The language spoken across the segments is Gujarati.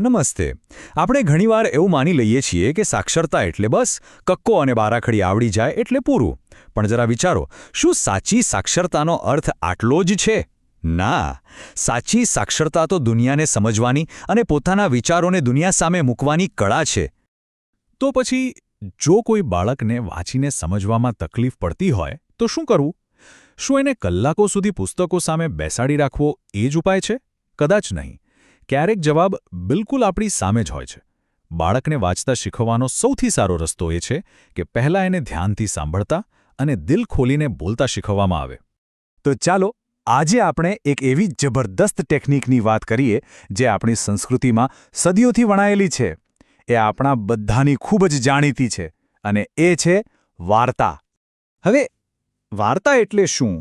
નમસ્તે. આપણે ઘણીવાર એવું માની લઈએ છીએ કે સાક્ષરતા એટલે બસ કક્કો અને બારાખડી આવડી જાય એટલે પૂરું. પણ જરા વિચારો, શું સાચી સાક્ષરતાનો અર્થ આટલો જ છે? ના. સાચી સાક્ષરતા તો દુનિયાને સમજવાની અને પોતાના વિચારોને દુનિયા સામે મૂકવાની કળા છે. તો પછી જો કોઈ બાળકને વાંચીને સમજવામાં તકલીફ પડતી હોય તો શું કરવું? શું એને કલાકો સુધી પુસ્તકો સામે બેસાડી રાખવો એ જ ઉપાય છે? કદાચ નહીં. ક્યારેક જવાબ બિલકુલ આપણી સામે જ હોય છે. બાળકને વાંચતા શીખવવાનો સૌથી સારો રસ્તો એ છે કે પહેલાં એને ધ્યાનથી સાંભળતા અને દિલ ખોલીને બોલતા શીખવવામાં આવે. તો ચાલો આજે આપણે એક એવી જબરદસ્ત ટેકનિકની વાત કરીએ જે આપણી સંસ્કૃતિમાં સદીઓથી વણાયેલી છે. એ આપણા બધાની ખૂબ જ જાણીતી છે અને એ છે વાર્તા. હવે વાર્તા એટલે શું?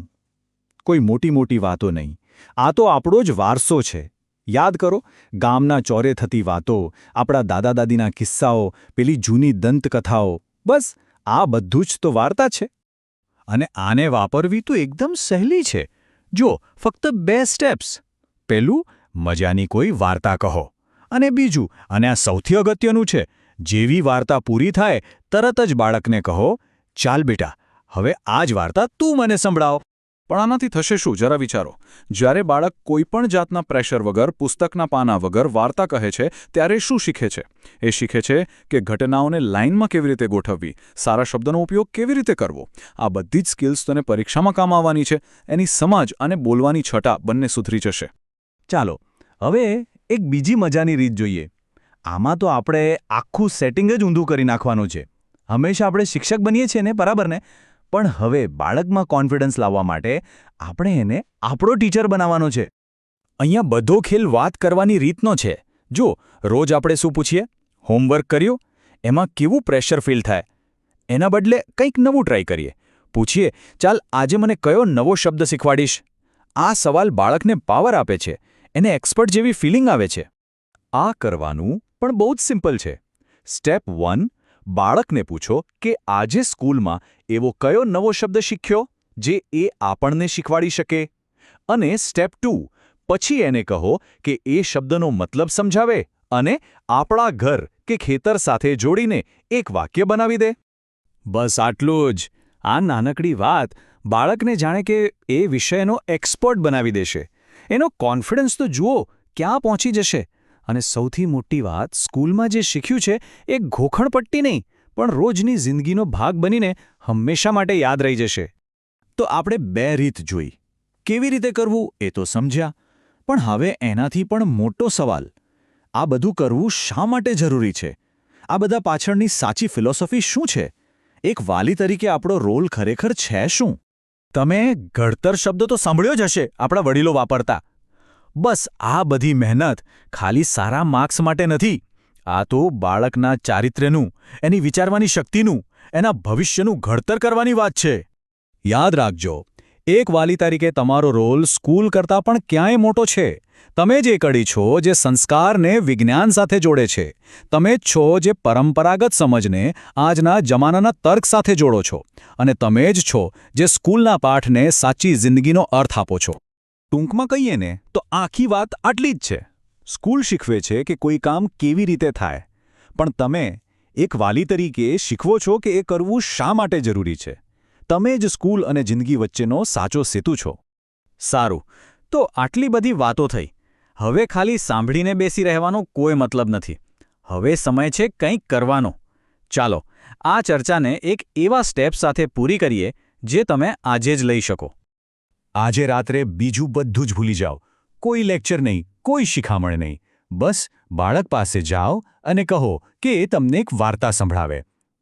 કોઈ મોટી મોટી વાતો નહીં. આ તો આપણો જ વારસો છે. યાદ કરો, ગામના ચોરે થતી વાતો, આપણા દાદા દાદીના કિસ્સાઓ, પેલી જૂની દંતકથાઓ, બસ આ બધું જ તો વાર્તા છે. અને આને વાપરવી તો એકદમ સહેલી છે. જો ફક્ત 2 સ્ટેપ્સ. પહેલું, મજાની કોઈ વાર્તા કહો. અને બીજું, અને આ સૌથી અગત્યનું છે, જેવી વાર્તા પૂરી થાય તરત જ બાળકને કહો, ચાલ બેટા, હવે આ જ વાર્તા તું મને સંભળાવ. પણ આનાથી થશે શું? જરા વિચારો. જ્યારે બાળક કોઈપણ જાતના પ્રેશર વગર, પુસ્તકના પાના વગર વાર્તા કહે છે, ત્યારે શું શીખે છે? એ શીખે છે કે ઘટનાઓને લાઇનમાં કેવી રીતે ગોઠવવી, સારા શબ્દનો ઉપયોગ કેવી રીતે કરવો. આ બધી જ સ્કિલ્સ તને પરીક્ષામાં કામ આવવાની છે. એની સમજ અને બોલવાની છટા બંને સુધરી જશે. ચાલો હવે એક બીજી મજાની રીત જોઈએ. આમાં તો આપણે આખું સેટિંગ જ ઊંધું કરી નાખવાનું છે. હંમેશા આપણે શિક્ષક બનીએ છીએ ને, બરાબર ને? પણ હવે બાળકમાં કોન્ફિડન્સ લાવવા માટે આપણે એને આપણો ટીચર બનાવવાનો છે. અહીંયા બધો ખેલ વાત કરવાની રીતનો છે. જો રોજ આપણે શું પૂછીએ? હોમવર્ક કર્યું? એમાં કેવું પ્રેશર ફીલ થાય? એના બદલે કંઈક નવું ટ્રાય કરીએ. પૂછીએ, ચાલ આજે મને કયો નવો શબ્દ શીખવાડીશ? આ સવાલ બાળકને પાવર આપે છે. એને એક્સપર્ટ જેવી ફિલિંગ આવે છે. આ કરવાનું પણ બહુ જ સિમ્પલ છે. સ્ટેપ 1, બાળકને પૂછો કે આજે સ્કૂલમાં એવો કયો નવો શબ્દ શીખ્યો જે એ આપણને શીખવાડી શકે. અને સ્ટેપ 2, પછી એને કહો કે એ શબ્દનો મતલબ સમજાવે અને આપણા ઘર કે ખેતર સાથે જોડીને એક વાક્ય બનાવી દે. બસ આટલું જ. આ નાનકડી વાત બાળકને જાણે કે એ વિષયનો એક્સપર્ટ બનાવી દેશે. એનો કોન્ફિડન્સ તો જુઓ ક્યાં પહોંચી જશે. અને સૌથી મોટી વાત, સ્કૂલમાં જે શીખ્યું છે એ ઘોખણપટ્ટી નહીં, પણ રોજની જિંદગીનો ભાગ બનીને હંમેશા માટે યાદ રહી જશે. તો આપણે 2 રીત જોઈ. કેવી રીતે કરવું એ તો સમજ્યા. પણ હવે એનાથી પણ મોટો સવાલ, આ બધું કરવું શા માટે જરૂરી છે? આ બધા પાછળની સાચી ફિલોસોફી શું છે? એક વાલી તરીકે આપણો રોલ ખરેખર છે શું? તમે ઘડતર શબ્દ તો સાંભળ્યો જ હશે આપણા વડીલો વાપરતા. બસ આ બધી મહેનત ખાલી સારા માર્ક્સ માટે નથી. આ તો બાળકના ચારિત્ર્યનું, એની વિચારવાની શક્તિનું, એના ભવિષ્યનું ઘડતર કરવાની વાત છે. યાદ રાખજો, એક વાલી તરીકે તમારો રોલ સ્કૂલ કરતાં પણ ક્યાંય મોટો છે. તમે જ એ કડી છો જે સંસ્કારને વિજ્ઞાન સાથે જોડે છે. તમે જ છો જે પરંપરાગત સમજને આજના જમાનાના તર્ક સાથે જોડો છો. અને તમે જ છો જે સ્કૂલના પાઠને સાચી જિંદગીનો અર્થ આપો છો. ટૂંકમાં કહીએ ને તો આખી વાત આટલી જ છે. સ્કૂલ શીખવે છે કે કોઈ કામ કેવી રીતે થાય, પણ તમે એક વાલી તરીકે શીખવો છો કે એ કરવું શા માટે જરૂરી છે. તમે જ સ્કૂલ અને જિંદગી વચ્ચેનો સાચો સેતુ છો. સારું, તો આટલી બધી વાતો થઈ. હવે ખાલી સાંભળીને બેસી રહેવાનો કોઈ મતલબ નથી. હવે સમય છે કંઈક કરવાનો. ચાલો આ ચર્ચાને એક એવા સ્ટેપ સાથે પૂરી કરીએ જે તમે આજે જ લઈ શકો. આજે રાત્રે બીજું બધું જ ભૂલી જાઓ. કોઈ લેક્ચર નહીં, કોઈ શિખામણ નહીં. બસ બાળક પાસે જાઓ અને કહો કે એ તમને એક વાર્તા સંભળાવે.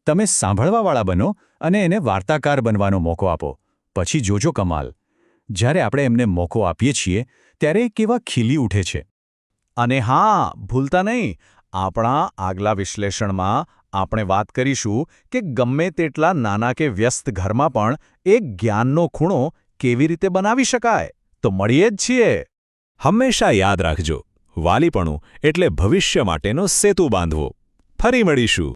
તમે સાંભળવાવાળા બનો અને એને વાર્તાકાર બનવાનો મોકો આપો. પછી જોજો કમાલ. જ્યારે આપણે એમને મોકો આપીએ છીએ ત્યારે એ કેવા ખીલી ઉઠે છે. અને હા, ભૂલતા નહીં, આપણા આગલા વિશ્લેષણમાં આપણે વાત કરીશું કે ગમે તેટલા નાના કે વ્યસ્ત ઘરમાં પણ એક જ્ઞાનનો ખૂણો કેવી રીતે બનાવી શકાય. તો મળીએ જ છીએ. હંમેશા યાદ રાખજો, વાલીપણું એટલે ભવિષ્ય માટેનો સેતુ બાંધવો. ફરી મળીશું.